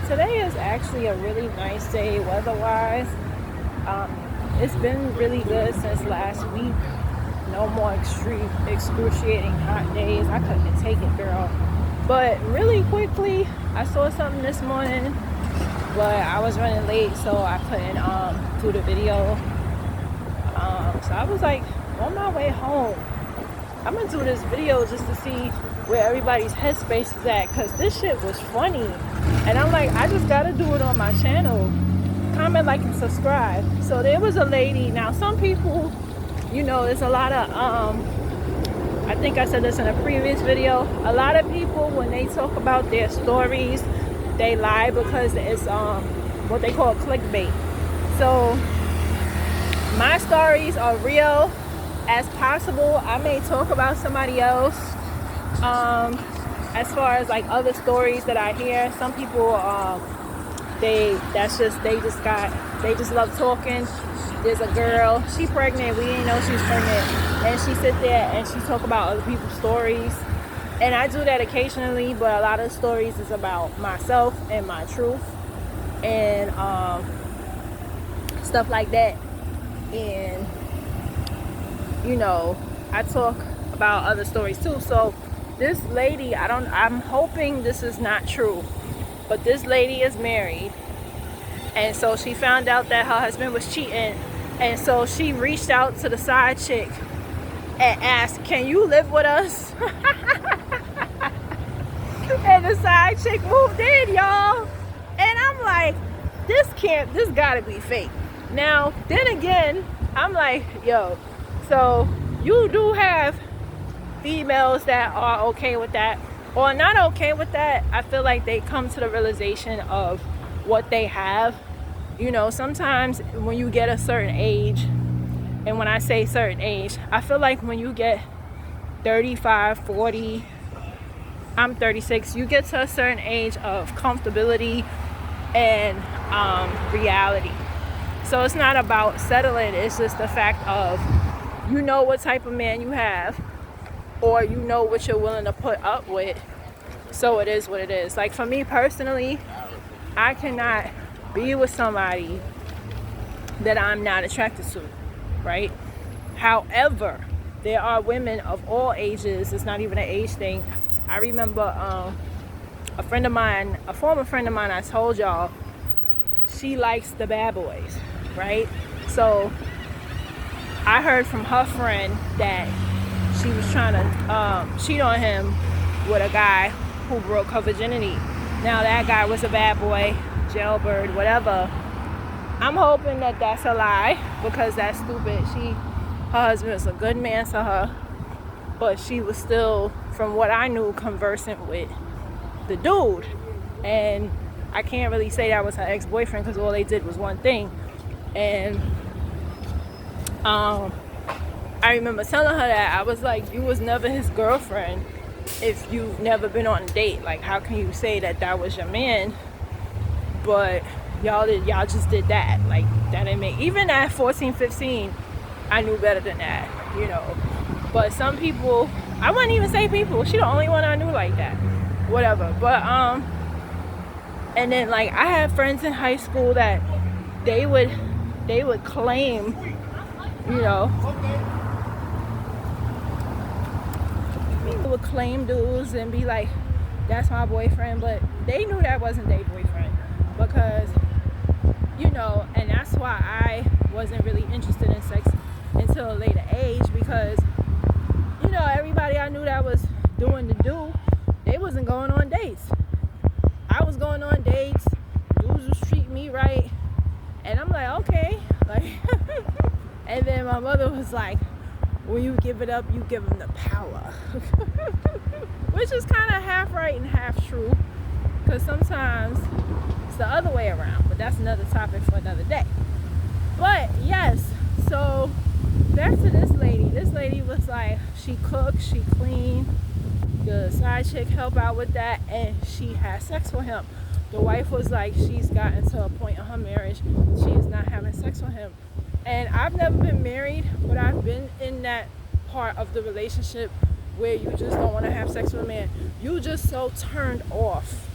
Today is actually a really nice day weather-wise. It's been really good since last week. No more extreme, excruciating hot days. I couldn't take it, girl. But really quickly, I saw something this morning, but I was running late, so I couldn't do the video. So I was like, on my way home, I'm gonna do this video just to see where everybody's headspace is at, because this shit was funny. And I'm like, I just gotta do it on my channel. Comment, like, and subscribe. So there was a lady. Now some people, you know, there's a lot of I think I said this in a previous video, a lot of people, when they talk about their stories, they lie because it's what they call clickbait. So my stories are real as possible. I may talk about somebody else. As far as like other stories that I hear, some people they just love talking. There's a girl, she pregnant, we didn't know she was pregnant, and she sit there and she talk about other people's stories. And I do that occasionally, but a lot of stories is about myself and my truth and stuff like that. And you know, I talk about other stories too. So this lady, I'm hoping this is not true, but this lady is married, and so she found out that her husband was cheating, and so she reached out to the side chick and asked, can you live with us? And the side chick moved in, y'all. And I'm like, this gotta be fake. Now then again, I'm like, yo, so you do have females that are okay with that or not okay with that. I feel like they come to the realization of what they have. You know, sometimes when you get a certain age, and when I say certain age, I feel like when you get 35, 40, I'm 36, you get to a certain age of comfortability and reality. So it's not about settling, it's just the fact of, you know what type of man you have, or you know what you're willing to put up with. So it is what it is. Like for me personally, I cannot be with somebody that I'm not attracted to, right? However, there are women of all ages. It's not even an age thing. I remember a friend of mine, a former friend of mine, I told y'all, she likes the bad boys, right? So I heard from her friend that she was trying to cheat on him with a guy who broke her virginity. Now that guy was a bad boy, jailbird, whatever. I'm hoping that that's a lie, because that's stupid. Her husband was a good man to her, but she was still, from what I knew, conversant with the dude. And I can't really say that was her ex-boyfriend, because all they did was one thing. And I remember telling her that. I was like, you was never his girlfriend if you've never been on a date. Like, how can you say that that was your man, but y'all just did that? Like, that didn't make, even at 14, 15, I knew better than that, you know. But some people, I wouldn't even say people, she the only one I knew like that, whatever. But and then like I had friends in high school that they would claim, you know, they would claim dudes and be like, that's my boyfriend, but they knew that wasn't their boyfriend, because, you know. And that's why I wasn't really interested in sex until a later age, because, you know, everybody I knew that was doing the do, they wasn't going on dates. I was going on dates, dudes was treating me right, and I'm like, okay, like and then my mother was like, when you give it up, you give them the power. Which is kind of half right and half true, because sometimes it's the other way around, but that's another topic for another day. But yes, so back to this lady. This lady was like, she cooked, she cleaned, the side chick helped out with that, and she had sex with him. The wife was like, she's gotten to a point in her marriage, she is not having sex with him. And I've never been married, but I've been in that part of the relationship where you just don't want to have sex with a man. You just so turned off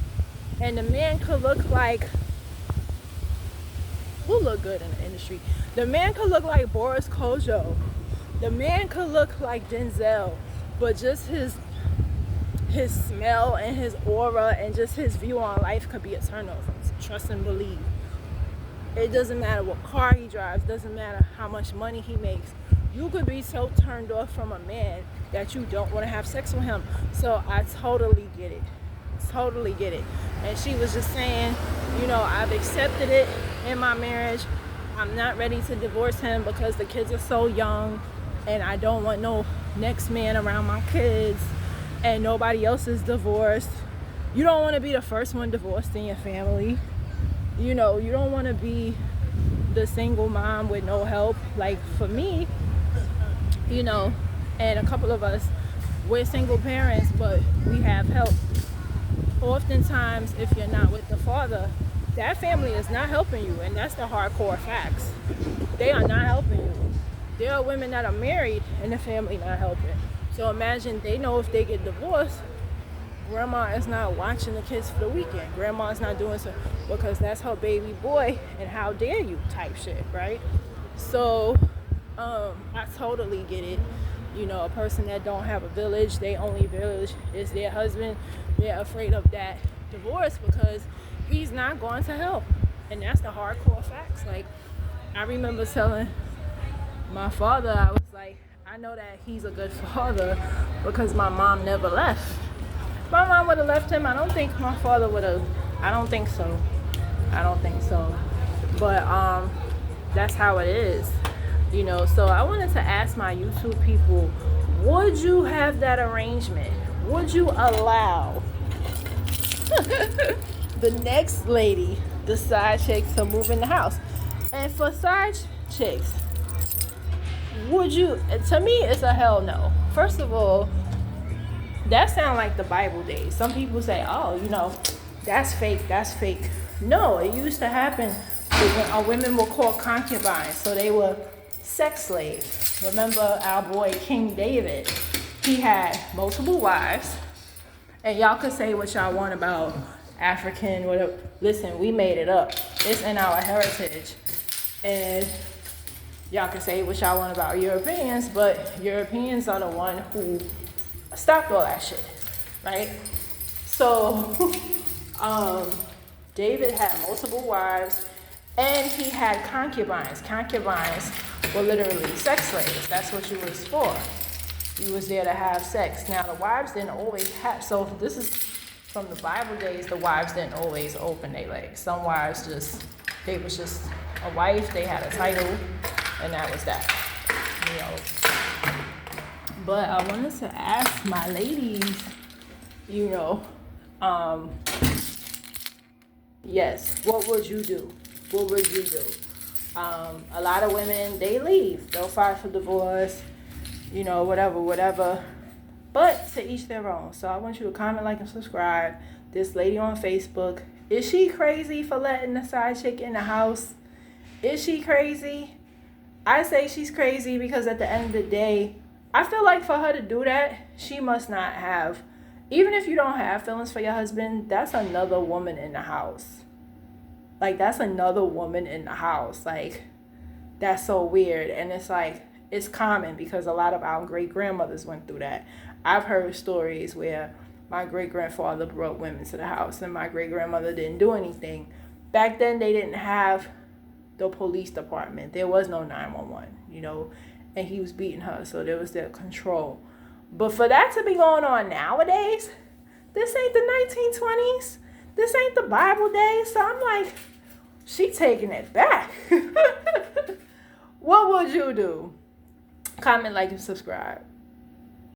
And the man could look like, who look good in the industry? The man could look like Boris Kojo. The man could look like Denzel, but just his smell and his aura and just his view on life could be a turnover. Trust and believe. It doesn't matter what car he drives, doesn't matter how much money he makes. You could be so turned off from a man that you don't want to have sex with him. So I totally get it. Totally get it. And she was just saying, I've accepted it in my marriage. I'm not ready to divorce him because the kids are so young and I don't want no next man around my kids and nobody else is divorced. You don't want to be the first one divorced in your family. You don't want to be the single mom with no help. Like for me, and a couple of us, we're single parents, but we have help. Oftentimes, if you're not with the father, that family is not helping you, and that's the hardcore facts. They are not helping you. There are women that are married and the family not helping. So imagine they know if they get divorced, grandma is not watching the kids for the weekend. Grandma is not doing so because that's her baby boy and how dare you type shit, right? So I totally get it. A person that don't have a village, their only village is their husband. They're afraid of that divorce because he's not going to help. And that's the hardcore facts. Like, I remember telling my father, I was like, I know that he's a good father because my mom never left. If my mom would have left him, I don't think my father would have. I don't think so. But that's how it is. So I wanted to ask my YouTube people, would you have that arrangement? Would you allow the next lady, the side chick, to move in the house? And for side chicks, would you? To me, it's a hell no. First of all, that sounds like the Bible days. Some people say, oh, that's fake. No, it used to happen when women were called concubines, so they were sex slaves. Remember our boy King David? He had multiple wives, and y'all could say what y'all want about African, whatever. Listen, we made it up. It's in our heritage, and y'all can say what y'all want about Europeans, but Europeans are the one who stopped all that shit, right? So, David had multiple wives, and he had concubines. Concubines were literally sex slaves. That's what you was for. You was there to have sex. Now, the wives didn't always have, so this is from the Bible days, the wives didn't always open their legs. Some wives they was just a wife, they had a title, and that was that, But I wanted to ask my ladies, yes, what would you do? What would you do? A lot of women, they leave. They'll file for divorce, whatever. But to each their own. So I want you to comment, like, and subscribe. This lady on Facebook, is she crazy for letting the side chick in the house? Is she crazy? I say she's crazy because at the end of the day, I feel like for her to do that, she must not have, even if you don't have feelings for your husband, that's another woman in the house. Like, that's another woman in the house. Like, that's so weird. And it's like, it's common because a lot of our great-grandmothers went through that. I've heard stories where my great-grandfather brought women to the house and my great-grandmother didn't do anything. Back then, they didn't have the police department. There was no 911, and he was beating her, so there was that control. But for that to be going on nowadays, this ain't the 1920s. This ain't the Bible days. So I'm like, she taking it back. What would you do? Comment, like, and subscribe.